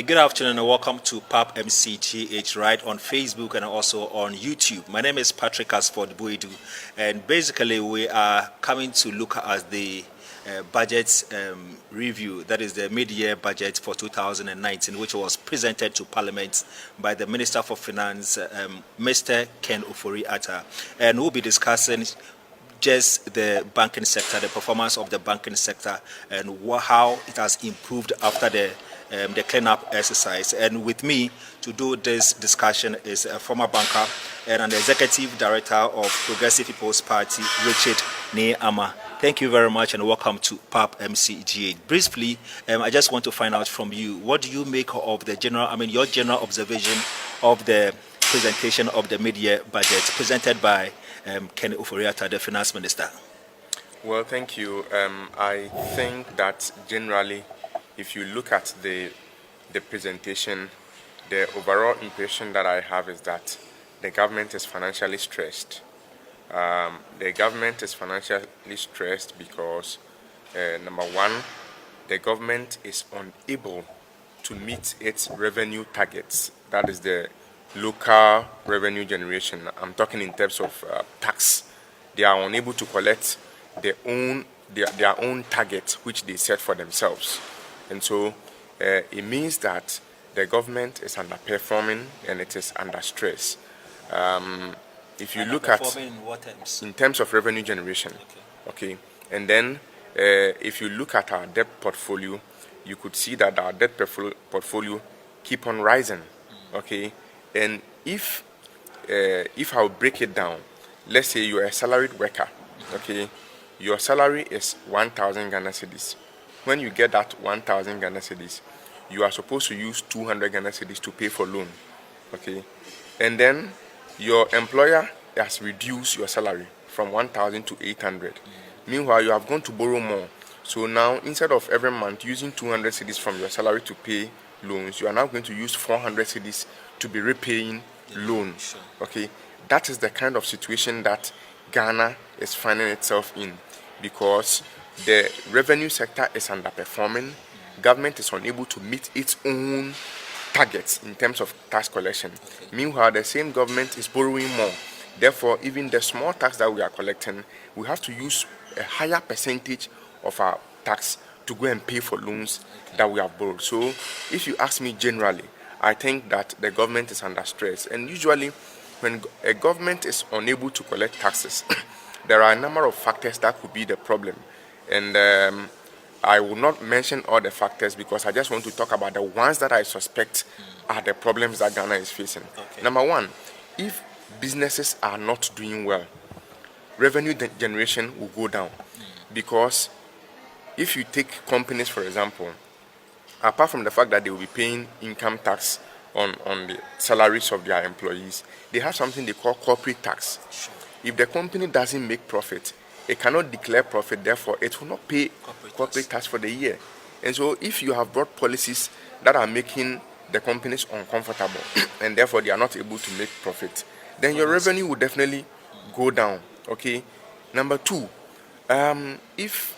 Okay, good afternoon and welcome to PAB-MC GH right on Facebook and also on YouTube. My name is Patrick Asford Buidu, and basically we are coming to look at the budget review, that is the mid-year budget for 2019, which was presented to Parliament by the Minister for Finance, Mr. Ken Ofori-Atta, and we'll be discussing just the banking sector, the performance of the banking sector, and how it has improved after the cleanup exercise. And with me to do this discussion is a former banker and an executive director of Progressive People's Party, Richard ARMAH. Thank you very much and welcome to PAB-MC GH. Briefly, I just want to find out from you, what do you make of the your general observation of the presentation of the mid-year budget presented by Ken Ofori-Atta, the Finance Minister? Well, thank you. I think that generally, if you look at the presentation, the overall impression that I have is that the government is financially stressed. The government is financially stressed because, number one, the government is unable to meet its revenue targets. That is the local revenue generation. I'm talking in terms of tax. They are unable to collect their own target, which they set for themselves. And so it means that the government is underperforming and it is under stress. If you look at in what terms? In terms of revenue generation, okay. And then if you look at our debt portfolio, you could see that our debt portfolio keep on rising, okay. And if I'll break it down, let's say you're a salaried worker, okay. Your salary is 1,000 Ghana cedis. When you get that 1,000 Ghana cedis, you are supposed to use 200 Ghana cedis to pay for loan, okay? And then your employer has reduced your salary from 1,000 to 800. Meanwhile, you have gone to borrow more. So now, instead of every month using 200 cedis from your salary to pay loans, you are now going to use 400 cedis to be repaying loans, okay? That is the kind of situation that Ghana is finding itself in, because the revenue sector is underperforming. Government is unable to meet its own targets in terms of tax collection. Okay. Meanwhile, the same government is borrowing more. Therefore, even the small tax that we are collecting, we have to use a higher percentage of our tax to go and pay for loans that we have borrowed. So, if you ask me generally, I think that the government is under stress. And usually, when a government is unable to collect taxes, there are a number of factors that could be the problem. And I will not mention all the factors because I just want to talk about the ones that I suspect are the problems that Ghana is facing. Okay. Number one, if businesses are not doing well, revenue generation will go down. Because if you take companies, for example, apart from the fact that they will be paying income tax on the salaries of their employees, they have something they call corporate tax. Sure. If the company doesn't make profit, it cannot declare profit, therefore it will not pay corporate tax for the year. And so if you have brought policies that are making the companies uncomfortable and therefore they are not able to make profit, then your revenue will definitely go down, okay? Number two, if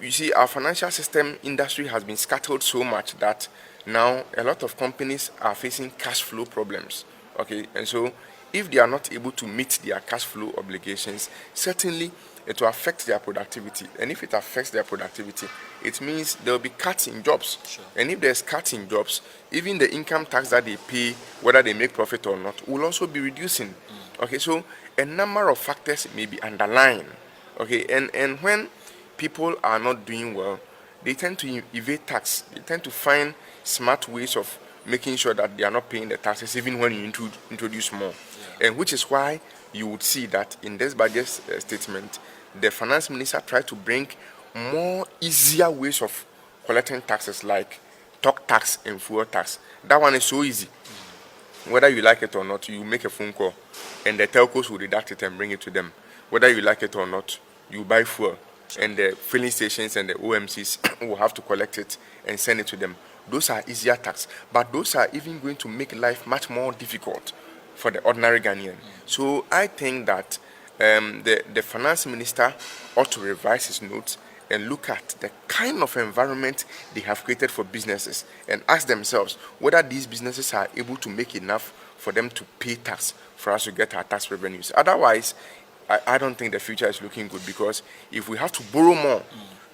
you see our financial system industry has been scattered so much that now a lot of companies are facing cash flow problems, okay? And so if they are not able to meet their cash flow obligations, certainly it will affect their productivity. And if it affects their productivity, it means there will be cuts in jobs. Sure. And if there's cuts in jobs, even the income tax that they pay, whether they make profit or not, will also be reducing. Okay, so a number of factors may be underlying. Okay, and when people are not doing well, they tend to evade tax. They tend to find smart ways of making sure that they are not paying the taxes even when you introduce more. Yeah. And which is why you would see that in this budget statement, the finance minister tried to bring more easier ways of collecting taxes, like talk tax and fuel tax. That one is so easy. Whether you like it or not, you make a phone call and the telcos will deduct it and bring it to them. Whether you like it or not, you buy fuel and the filling stations and the OMCs will have to collect it and send it to them. Those are easier tax, but those are even going to make life much more difficult for the ordinary Ghanaian. So I think that the finance minister ought to revise his notes and look at the kind of environment they have created for businesses and ask themselves whether these businesses are able to make enough for them to pay tax for us to get our tax revenues. Otherwise, I don't think the future is looking good, because if we have to borrow more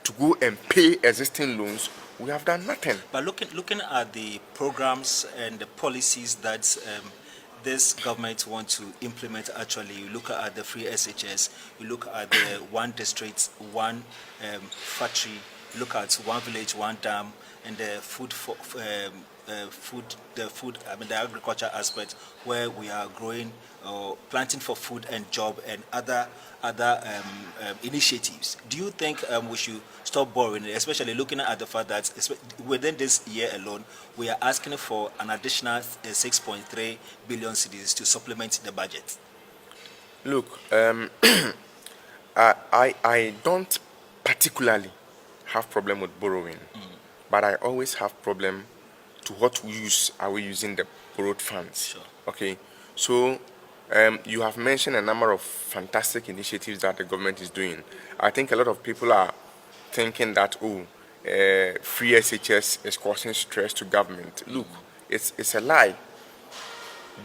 to go and pay existing loans, we have done nothing. But looking at the programs and the policies that this government want to implement, actually, you look at the free SHS, you look at the one district, one factory, you look at one village, one dam, and the the agriculture aspect, where we are growing or planting for food and job and other initiatives. Do you think we should stop borrowing, especially looking at the fact that within this year alone, we are asking for an additional 6.3 billion cedis to supplement the budget? Look, I don't particularly have problem with borrowing, but I always have problem to what use are we using the borrowed funds. Sure. Okay, so you have mentioned a number of fantastic initiatives that the government is doing. I think a lot of people are thinking that, free SHS is causing stress to government. Look, it's a lie.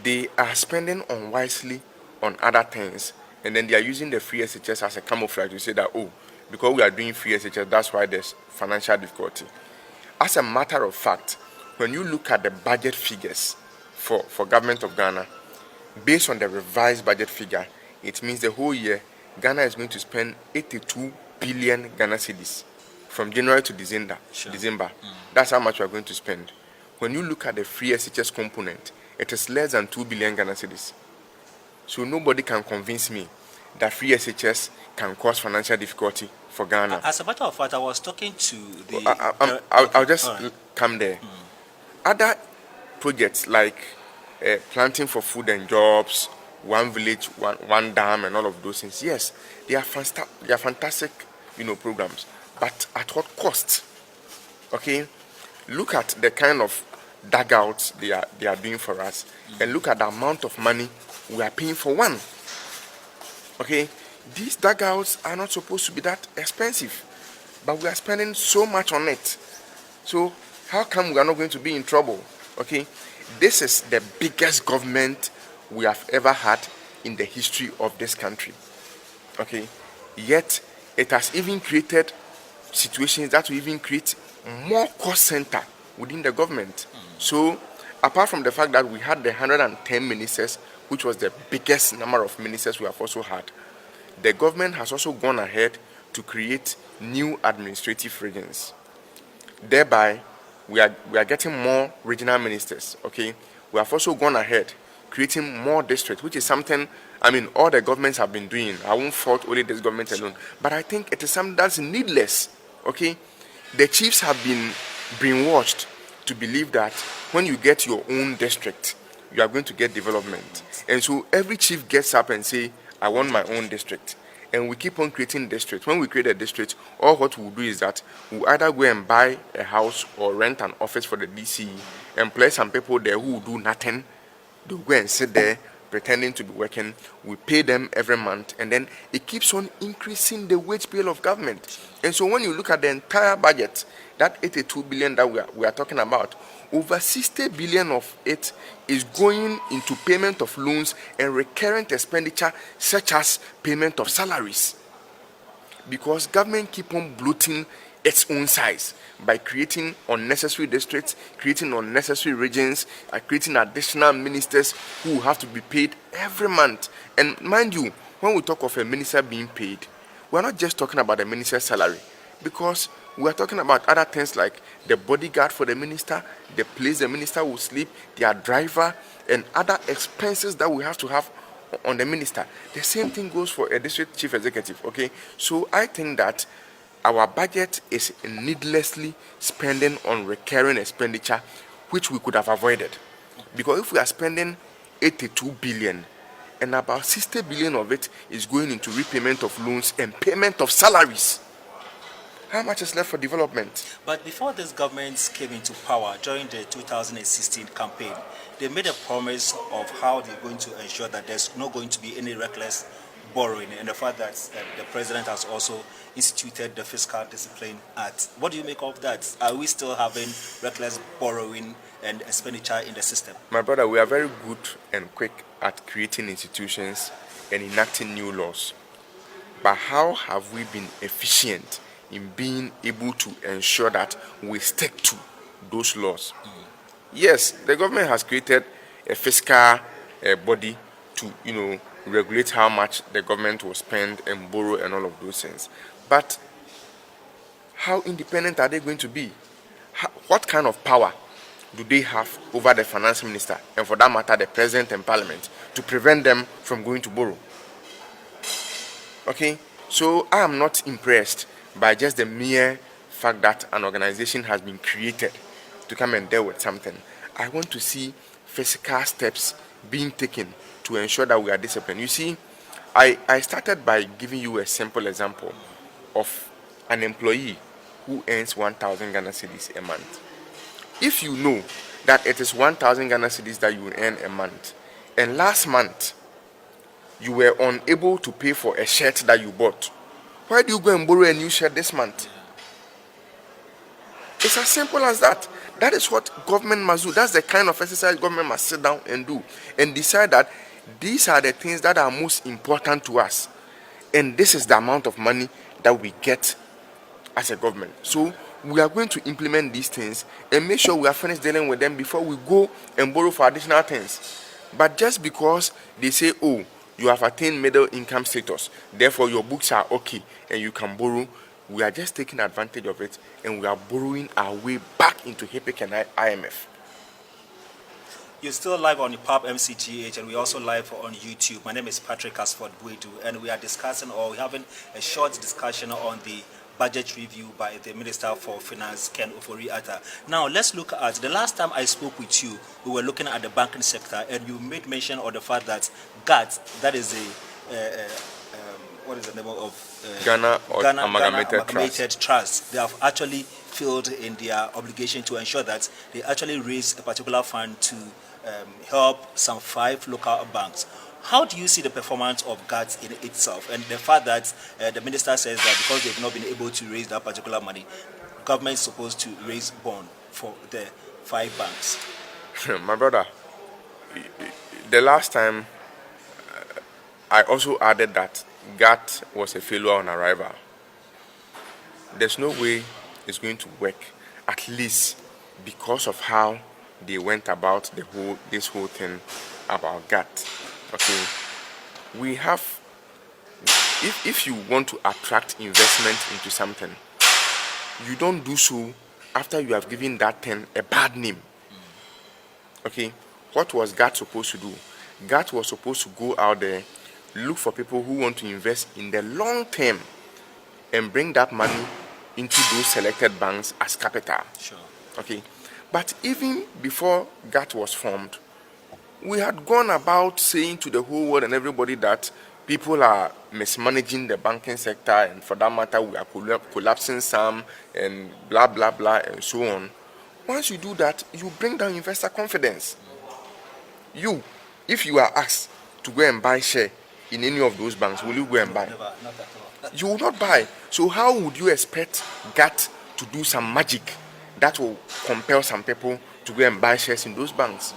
They are spending unwisely on other things, and then they are using the free SHS as a camouflage to say that, because we are doing free SHS, that's why there's financial difficulty. As a matter of fact, when you look at the budget figures for government of Ghana, based on the revised budget figure, it means the whole year Ghana is going to spend 82 billion Ghana cedis from January to December. Sure. That's how much we are going to spend. When you look at the free SHS component, it is less than 2 billion Ghana cedis. So nobody can convince me that free SHS can cause financial difficulty for Ghana. As a matter of fact, I was talking to the... I'll just come there. Other projects like planting for food and jobs, one village, one dam, and all of those things, yes, they are fantastic, programs. But at what cost? Okay, look at the kind of dugouts they are doing for us, and look at the amount of money we are paying for one. Okay, these dugouts are not supposed to be that expensive, but we are spending so much on it. So how come we are not going to be in trouble? Okay, this is the biggest government we have ever had in the history of this country. Okay, yet it has even created situations that will even create more cost center within the government. So apart from the fact that we had the 110 ministers, which was the biggest number of ministers we have also had, the government has also gone ahead to create new administrative regions. Thereby, we are getting more regional ministers. Okay, we have also gone ahead creating more districts, which is something, all the governments have been doing. I won't fault only this government alone, but I think it is something that's needless. Okay, the chiefs have been brainwashed to believe that when you get your own district, you are going to get development, and so every chief gets up and say, I want my own district. And we keep on creating districts. When we create a district, all what we'll do is that we'll either go and buy a house or rent an office for the DCE and place some people there who will do nothing. They'll go and sit there pretending to be working. We pay them every month, and then it keeps on increasing the wage bill of government. And so when you look at the entire budget, that 82 billion that we are talking about, over 60 billion of it is going into payment of loans and recurrent expenditure such as payment of salaries. Because government keep on bloating its own size by creating unnecessary districts, creating unnecessary regions, creating additional ministers who have to be paid every month. And mind you, when we talk of a minister being paid, we're not just talking about the minister's salary, because we are talking about other things like the bodyguard for the minister, the place the minister will sleep, their driver, and other expenses that we have to have on the minister. The same thing goes for a district chief executive. Okay, so I think that our budget is needlessly spending on recurring expenditure, which we could have avoided. Because if we are spending 82 billion, and about 60 billion of it is going into repayment of loans and payment of salaries, how much is left for development? But before this government came into power during the 2016 campaign, they made a promise of how they're going to ensure that there's not going to be any reckless borrowing and the fact that the president has also instituted the Fiscal Discipline Act. What do you make of that? Are we still having reckless borrowing and expenditure in the system? My brother, we are very good and quick at creating institutions and enacting new laws. But how have we been efficient in being able to ensure that we stick to those laws? Yes, the government has created a fiscal body to, regulate how much the government will spend and borrow and all of those things. But how independent are they going to be? What kind of power do they have over the finance minister and, for that matter, the president and parliament to prevent them from going to borrow? Okay, so I am not impressed by just the mere fact that an organization has been created to come and deal with something. I want to see physical steps being taken to ensure that we are disciplined. You see, I started by giving you a simple example of an employee who earns 1,000 Ghana cedis a month. If you know that it is 1,000 Ghana cedis that you earn a month, and last month you were unable to pay for a shirt that you bought, why do you go and borrow a new shirt this month? It's as simple as that. That is what government must do. That's the kind of exercise government must sit down and do and decide that these are the things that are most important to us. And this is the amount of money that we get as a government. So we are going to implement these things and make sure we are finished dealing with them before we go and borrow for additional things. But just because they say, oh, you have attained middle income status, therefore your books are okay and you can borrow, we are just taking advantage of it and we are borrowing our way back into HIPC and IMF. You're still live on the PAB-MC and we also live on YouTube. My name is Patrick Asford Buedu, and we are discussing, or we're having a short discussion on the budget review by the Minister for Finance, Ken Ofori-Atta. Now, let's look at, the last time I spoke with you, we were looking at the banking sector, and you made mention of the fact that GAT, that is what is the name of Ghana Amalgamated Trust. They have actually failed in their obligation to ensure that they actually raise a particular fund to help some 5 local banks. How do you see the performance of GAT in itself, and the fact that the minister says that because they've not been able to raise that particular money, government is supposed to raise bond for the 5 banks? My brother, the last time I also added that GAT was a failure on arrival. There's no way it's going to work, at least because of how they went about this whole thing about GAT. Okay, we have, if you want to attract investment into something, you don't do so after you have given that thing a bad name. Okay, what was GAT supposed to do? GAT was supposed to go out there, look for people who want to invest in the long term and bring that money into those selected banks as capital. Sure. Okay, but even before GAT was formed, we had gone about saying to the whole world and everybody that people are mismanaging the banking sector, and for that matter, we are collapsing some and blah, blah, blah, and so on. Once you do that, you bring down investor confidence. If you are asked to go and buy share in any of those banks, will you go and buy? Never, not at all. You will not buy. So how would you expect GAT to do some magic that will compel some people to go and buy shares in those banks?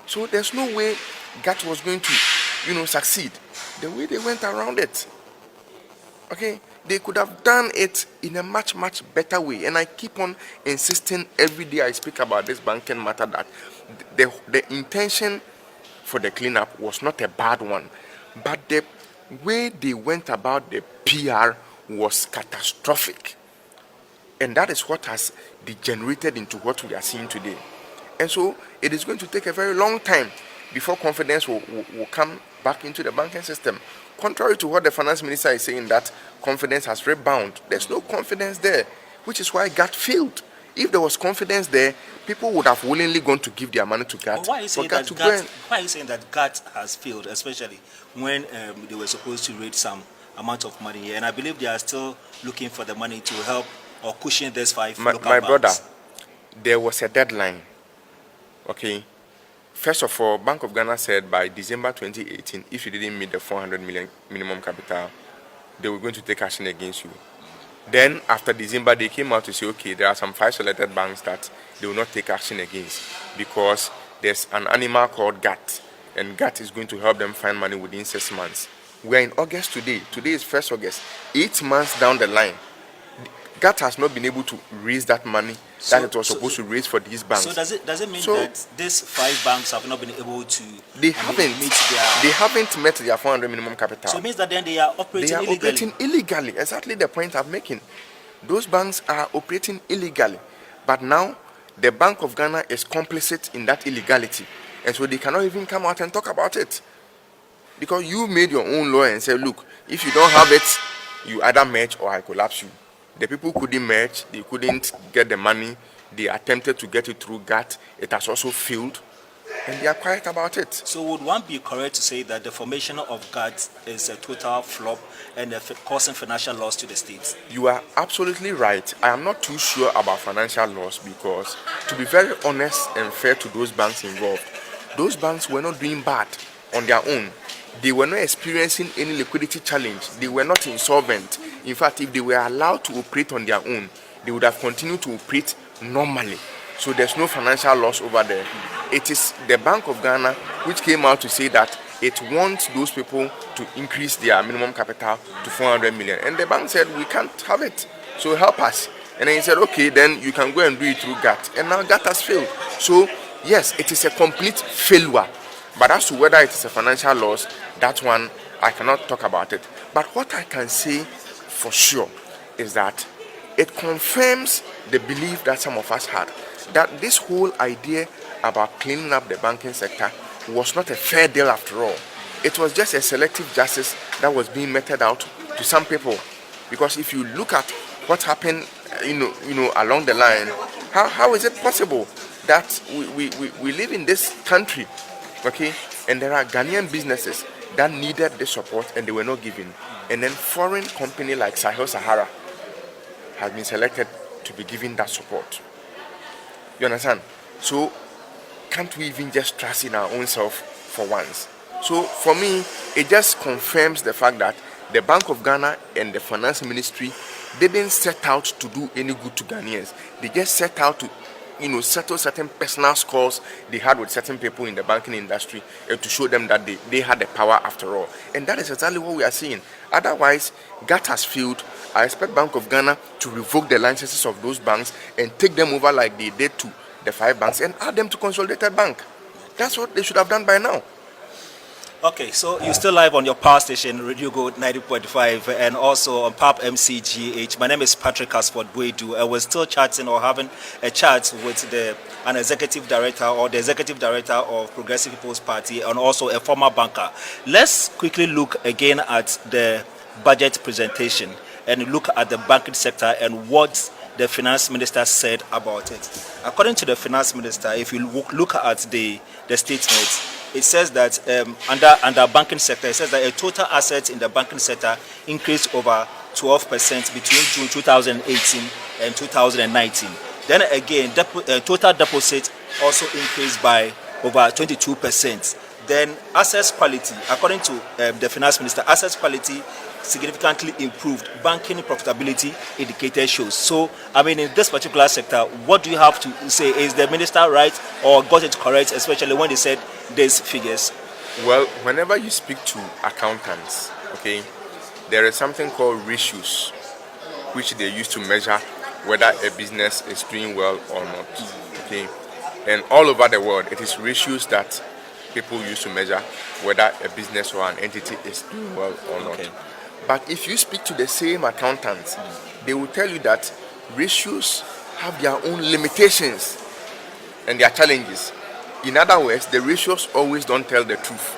So there's no way GAT was going to, succeed. The way they went around it, okay, they could have done it in a much, much better way. And I keep on insisting every day I speak about this banking matter that the intention for the cleanup was not a bad one, but the way they went about the PR was catastrophic. And that is what has degenerated into what we are seeing today. And so it is going to take a very long time before confidence will come back into the banking system. Contrary to what the finance minister is saying, that confidence has rebounded. There's no confidence there, which is why GAT failed. If there was confidence there, people would have willingly gone to give their money to GAT. Why are you saying that GAT has failed, especially when they were supposed to raise some amount of money here? And I believe they are still looking for the money to help or cushion these 5 local banks. My brother, there was a deadline. Okay, First of all, Bank of Ghana said by December 2018, if you didn't meet the 400 million minimum capital, they were going to take action against you. Then, after December, they came out to say, okay, there are some 5 selected banks that they will not take action against because there's an animal called GAT, and GAT is going to help them find money within 6 months. We are in August today. Today is 1st August. 8 months down the line, GAT has not been able to raise that money that it was supposed to raise for these banks. So does it mean that these 5 banks have not been able to they haven't met their 400 minimum capital. So it means that then they are operating illegally. Exactly the point I'm making. Those banks are operating illegally. But now the Bank of Ghana is complicit in that illegality. And so they cannot even come out and talk about it. Because you made your own law and said, look, if you don't have it, you either merge or I collapse you. The people couldn't merge, they couldn't get the money, they attempted to get it through GAT, it has also failed, and they are quiet about it. So would one be correct to say that the formation of GAT is a total flop and causing financial loss to the states? You are absolutely right. I am not too sure about financial loss because, to be very honest and fair to those banks involved, those banks were not doing bad on their own. They were not experiencing any liquidity challenge. They were not insolvent. In fact, if they were allowed to operate on their own, they would have continued to operate normally. So there's no financial loss over there. It is the Bank of Ghana which came out to say that it wants those people to increase their minimum capital to 400 million. And the bank said, we can't have it. So help us. And then he said, okay, then you can go and do it through GAT. And now GAT has failed. So yes, it is a complete failure. But as to whether it is a financial loss, that one, I cannot talk about it. But what I can say for sure is that it confirms the belief that some of us had, that this whole idea about cleaning up the banking sector was not a fair deal after all. It was just a selective justice that was being meted out to some people. Because if you look at what happened, along the line, how is it possible that we live in this country, okay, and there are Ghanaian businesses that needed the support and they were not given, and then foreign company like Sahel Sahara has been selected to be given that support. You understand? So can't we even just trust in our own self for once? So for me, it just confirms the fact that the Bank of Ghana and the Finance Ministry didn't set out to do any good to Ghanaians. They just set out to settle certain personal scores they had with certain people in the banking industry to show them that they had the power after all. And that is exactly what we are seeing. Otherwise, GAT has failed. I expect Bank of Ghana to revoke the licenses of those banks and take them over like they did to the 5 banks and add them to Consolidated Bank. That's what they should have done by now. Okay, so you're still live on your power station, Radio Go 90.5, and also on PAB-MC GH. My name is Patrick Asford Buedu, and we're still chatting or having a chat with an executive director or the executive director of Progressive People's Party and also a former banker. Let's quickly look again at the budget presentation and look at the banking sector and what the finance minister said about it. According to the finance minister, if you look at the statement, it says that under banking sector, it says that a total assets in the banking sector increased over 12% between June 2018 and 2019. Then again, total deposits also increased by over 22%. Then assets quality, according to the finance minister, assets quality significantly improved. Banking profitability indicator shows. So, I mean, in this particular sector, what do you have to say? Is the minister right or got it correct, especially when they said these figures? Well, whenever you speak to accountants, okay, there is something called ratios, which they use to measure whether a business is doing well or not, okay? And all over the world, it is ratios that people use to measure whether a business or an entity is doing well or not. Okay. But if you speak to the same accountants, they will tell you that ratios have their own limitations and their challenges. In other words, the ratios always don't tell the truth.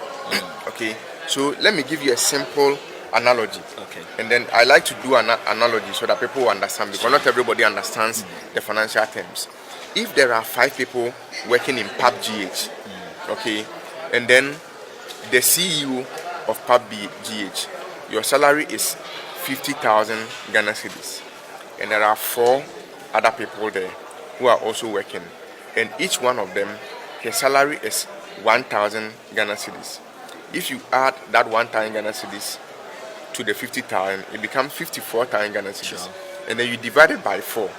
Okay, so let me give you a simple analogy. Okay. And then I like to do an analogy so that people understand, because not everybody understands the financial terms. If there are 5 people working in PAB-GH, okay, and then the CEO of PAB-GH, your salary is 50,000 Ghana cedis, and there are 4 other people there who are also working, and each one of them, his salary is 1,000 Ghana cedis. If you add that 1,000 Ghana cedis to the 50,000, it becomes 54,000 Ghana cedis. Sure. And then you divide it by 4.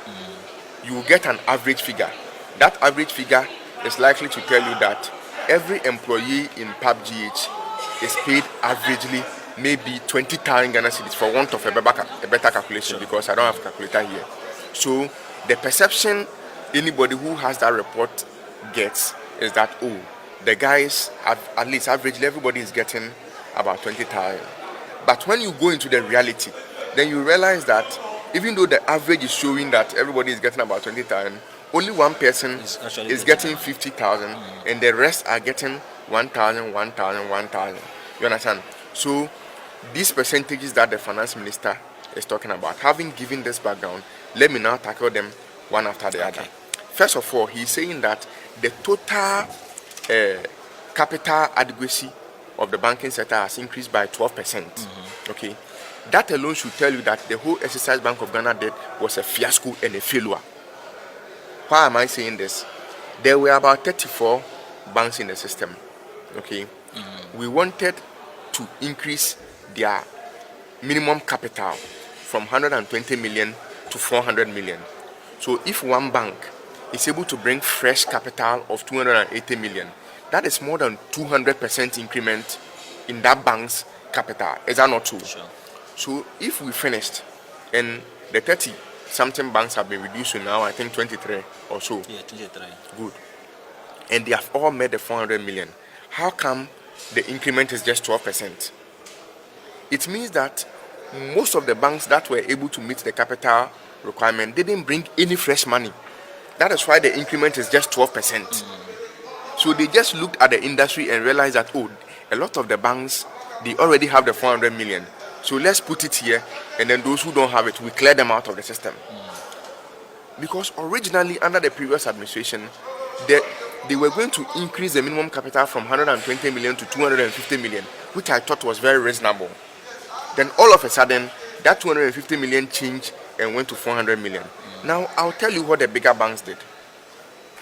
You will get an average figure. That average figure is likely to tell you that every employee in PAB-GH is paid averagely maybe 20,000 Ghana cedis, for want of a better calculation, because I don't have a calculator here. So the perception anybody who has that report gets is that, oh, the guys, at least averagely, everybody is getting about 20,000. But when you go into the reality, then you realize that even though the average is showing that everybody is getting about 20,000, only one person is getting 50,000, and the rest are getting 1,000, 1,000, 1,000. You understand? So these percentages that the finance minister is talking about, having given this background, let me now tackle them one after the other. First of all, he's saying that the total capital adequacy of the banking sector has increased by 12%. Okay, that alone should tell you that the whole exercise Bank of Ghana did was a fiasco and a failure. Why am I saying this? There were about 34 banks in the system. Okay, we wanted to increase their minimum capital from 120 million to 400 million. So if one bank is able to bring fresh capital of 280 million, that is more than 200% increment in that bank's capital. Is that not true? Sure. So if we finished and the 30 something banks have been reduced to now, I think 23 or so. Yeah, 23. Good. And they have all made the 400 million. How come the increment is just 12%? It means that most of the banks that were able to meet the capital requirement didn't bring any fresh money. That is why the increment is just 12%. So they just looked at the industry and realized that, oh, a lot of the banks, they already have the 400 million. So let's put it here, and then those who don't have it, we clear them out of the system. Because originally, under the previous administration, they were going to increase the minimum capital from 120 million to 250 million, which I thought was very reasonable. Then all of a sudden, that 250 million changed and went to 400 million. Now, I'll tell you what the bigger banks did.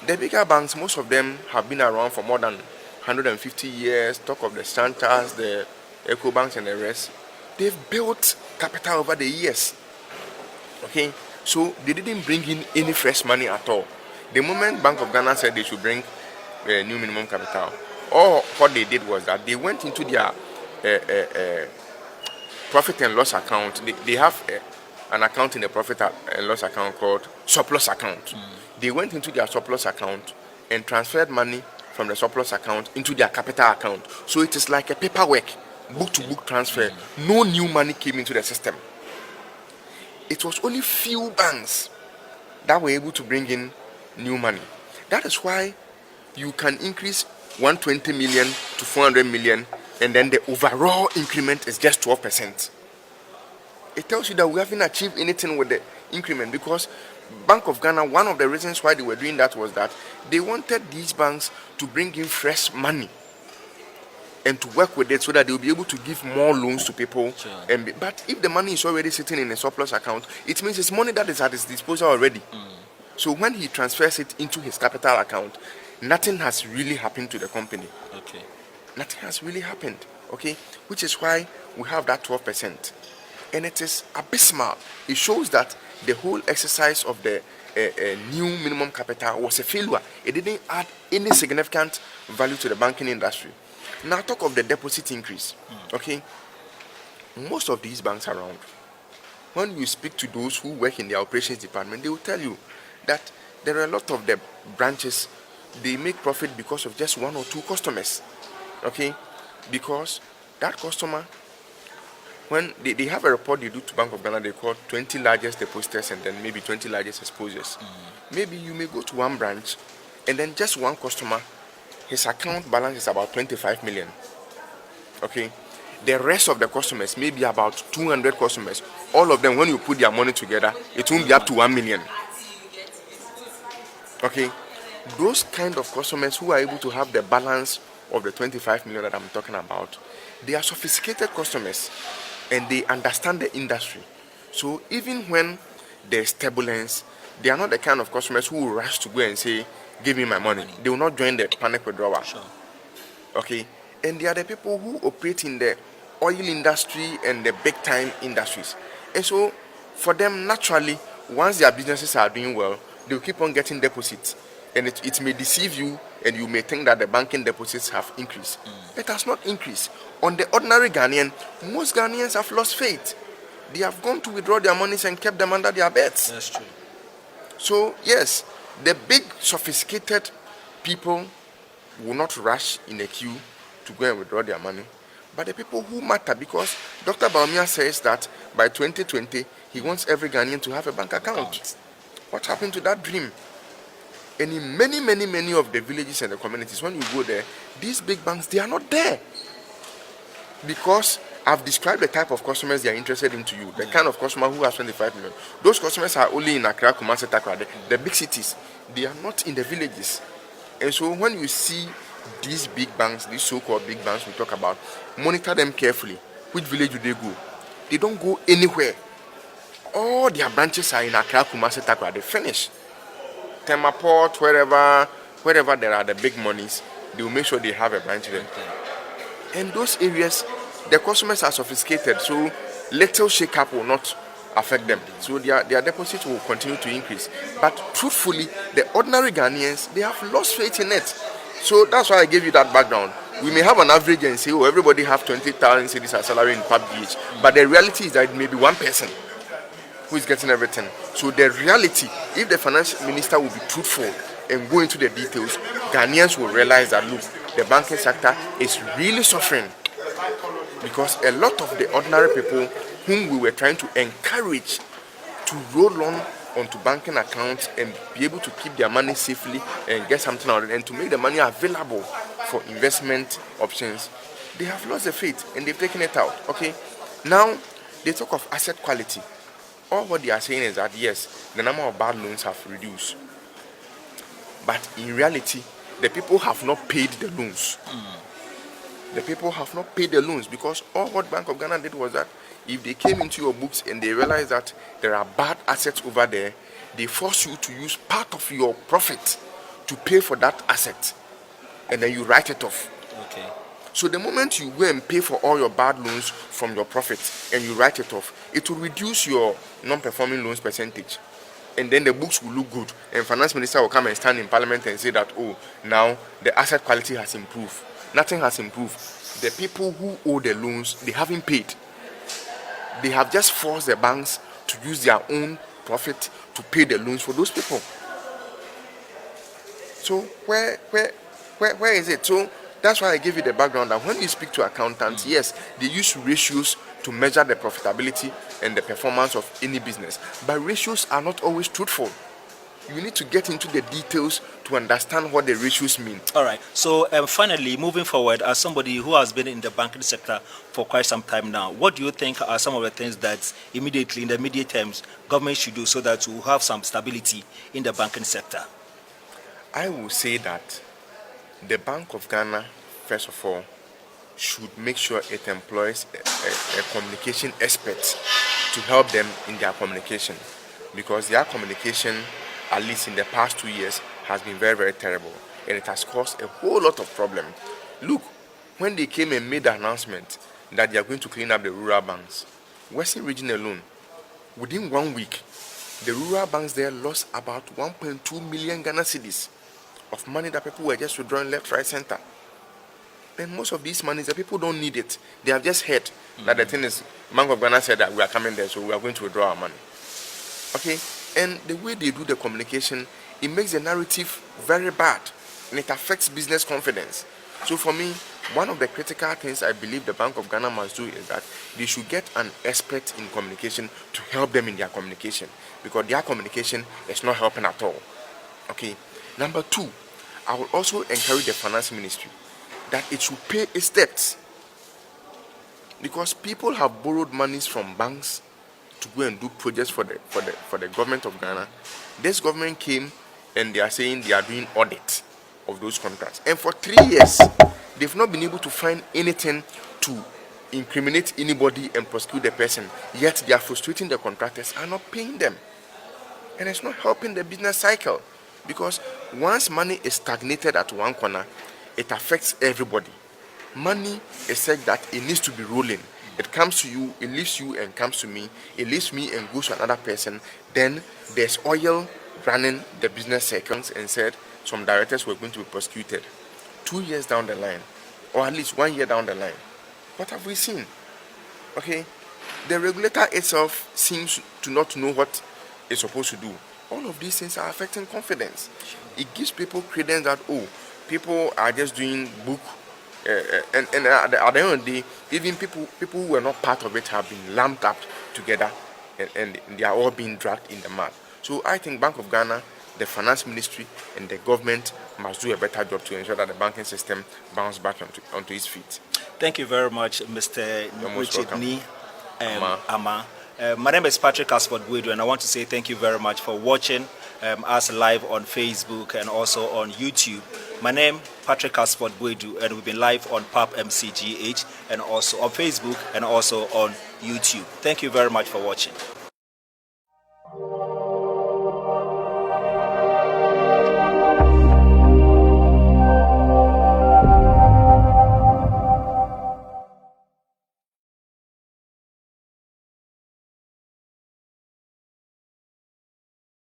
The bigger banks, most of them have been around for more than 150 years. Talk of the Santas, the Eco Banks, and the rest. They've built capital over the years. Okay, so they didn't bring in any fresh money at all. The moment Bank of Ghana said they should bring new minimum capital, all what they did was that they went into their profit and loss account. They have an account in the profit and loss account called surplus account. They went into their surplus account and transferred money from the surplus account into their capital account. So it is like a paperwork, book-to-book transfer. No new money came into the system. It was only few banks that were able to bring in new money. That is why you can increase 120 million to 400 million, and then the overall increment is just 12%. It tells you that we haven't achieved anything with the increment, because Bank of Ghana, one of the reasons why they were doing that was that they wanted these banks to bring in fresh money and to work with it so that they'll be able to give more loans to people. Sure. But if the money is already sitting in a surplus account, it means it's money that is at his disposal already. So when he transfers it into his capital account, nothing has really happened to the company. Okay. Nothing has really happened. Okay, which is why we have that 12%, and it is abysmal. It shows that the whole exercise of the new minimum capital was a failure. It didn't add any significant value to the banking industry. Now talk of the deposit increase. Okay, most of these banks around, when you speak to those who work in the operations department, they will tell you that there are a lot of the branches, they make profit because of just one or two customers. Okay, because that customer, when they have a report they do to Bank of Ghana, they call 20 largest depositors and then maybe 20 largest exposures. Maybe you may go to one branch and then just one customer, his account balance is about 25 million. Okay, the rest of the customers, maybe about 200 customers, all of them, when you put their money together, it won't be up to 1 million. Okay, those kind of customers who are able to have the balance of the 25 million that I'm talking about, they are sophisticated customers and they understand the industry. So even when there's turbulence, they are not the kind of customers who will rush to go and say, give me my money. They will not join the panic withdrawal. Sure. Okay, and they are the people who operate in the oil industry and the big time industries. And so for them, naturally, once their businesses are doing well, they'll keep on getting deposits. And it may deceive you, and you may think that the banking deposits have increased. It has not increased. On the ordinary Ghanaian, most Ghanaians have lost faith. They have gone to withdraw their monies and kept them under their beds. That's true. So yes, the big sophisticated people will not rush in a queue to go and withdraw their money, but the people who matter, because Dr. Baumia says that by 2020 he wants every Ghanaian to have a bank account. What happened to that dream? And in many of the villages and the communities, when you go there, these big banks, they are not there, because I've described the type of customers they are interested in to you. The kind of customer who has 25 million. Those customers are only in Accra, Kumasi, Takoradi, the big cities. They are not in the villages. And so when you see these big banks, these so-called big banks we talk about, monitor them carefully. Which village do they go? They don't go anywhere. All their branches are in Accra, Kumasi, Takoradi. Finish. Temaport, wherever there are the big monies, they will make sure they have a branch there. And those areas, the customers are sophisticated, so little shake-up will not affect them. So their deposits will continue to increase. But truthfully, the ordinary Ghanaians, they have lost faith in it. So that's why I gave you that background. We may have an average and say, oh, everybody have 20,000 cedis as salary in PAB-MC. But the reality is that maybe one person who is getting everything. So the reality, if the finance minister will be truthful and go into the details, Ghanaians will realize that, look, the banking sector is really suffering, because a lot of the ordinary people whom we were trying to encourage to roll on onto banking accounts and be able to keep their money safely and get something out of it, and to make the money available for investment options, they have lost the faith and they've taken it out. Okay, now they talk of asset quality. All what they are saying is that yes, the number of bad loans have reduced, but in reality, the people have not paid the loans. The people have not paid the loans, because all what Bank of Ghana did was that if they came into your books and they realize that there are bad assets over there, they force you to use part of your profit to pay for that asset, and then you write it off. Okay. So the moment you go and pay for all your bad loans from your profit and you write it off, it will reduce your non-performing loans percentage. And then the books will look good. And finance minister will come and stand in parliament and say that, oh, now the asset quality has improved. Nothing has improved. The people who owe the loans, they haven't paid. They have just forced the banks to use their own profit to pay the loans for those people. So where is it? So that's why I gave you the background that when you speak to accountants, yes, they use ratios to measure the profitability and the performance of any business. But ratios are not always truthful. You need to get into the details to understand what the ratios mean. All right. So finally, moving forward, as somebody who has been in the banking sector for quite some time now, what do you think are some of the things that immediately, in the immediate terms, government should do so that we have some stability in the banking sector? I will say that the Bank of Ghana, first of all, should make sure it employs a communication expert to help them in their communication, because their communication, at least in the past 2 years, has been very, very terrible, and it has caused a whole lot of problem. Look, when they came and made the announcement that they are going to clean up the rural banks, Western region alone, within 1 week, the rural banks there lost about 1.2 million Ghana cedis of money that people were just withdrawing left, right, center. And most of these monies, the people don't need it. They have just heard that the thing is, Bank of Ghana said that we are coming there, so we are going to withdraw our money. Okay? And the way they do the communication, it makes the narrative very bad, and it affects business confidence. So for me, one of the critical things I believe the Bank of Ghana must do is that they should get an expert in communication to help them in their communication, because their communication is not helping at all. Okay? Number two, I will also encourage the finance ministry that it should pay its debts, because people have borrowed monies from banks to go and do projects for the government of Ghana. This government came and they are saying they are doing audit of those contracts, and for 3 years they've not been able to find anything to incriminate anybody and prosecute the person, yet they are frustrating the contractors and not paying them, and it's not helping the business cycle, because once money is stagnated at one corner, it affects everybody. Money is such that it needs to be rolling. It comes to you, it leaves you and comes to me, it leaves me and goes to another person. Then there's oil running the business circles, and said some directors were going to be prosecuted 2 years down the line, or at least 1 year down the line. What have we seen? Okay, the regulator itself seems to not know what it's supposed to do. All of these things are affecting confidence. It gives people credence that, oh, people are just doing book, and at the end of the day, even people who were not part of it have been lumped up together, and they are all being dragged in the mud. So I think Bank of Ghana, the finance ministry, and the government must do a better job to ensure that the banking system bounces back onto its feet. Thank you very much, Mr. Richard Ni ARMAH. My name is Patrick Asford Buedu, and I want to say thank you very much for watching us live on Facebook and also on YouTube. My name Patrick Asford Buedu, and we've been live on PAB-MC GH and also on Facebook and also on YouTube. Thank you very much for watching.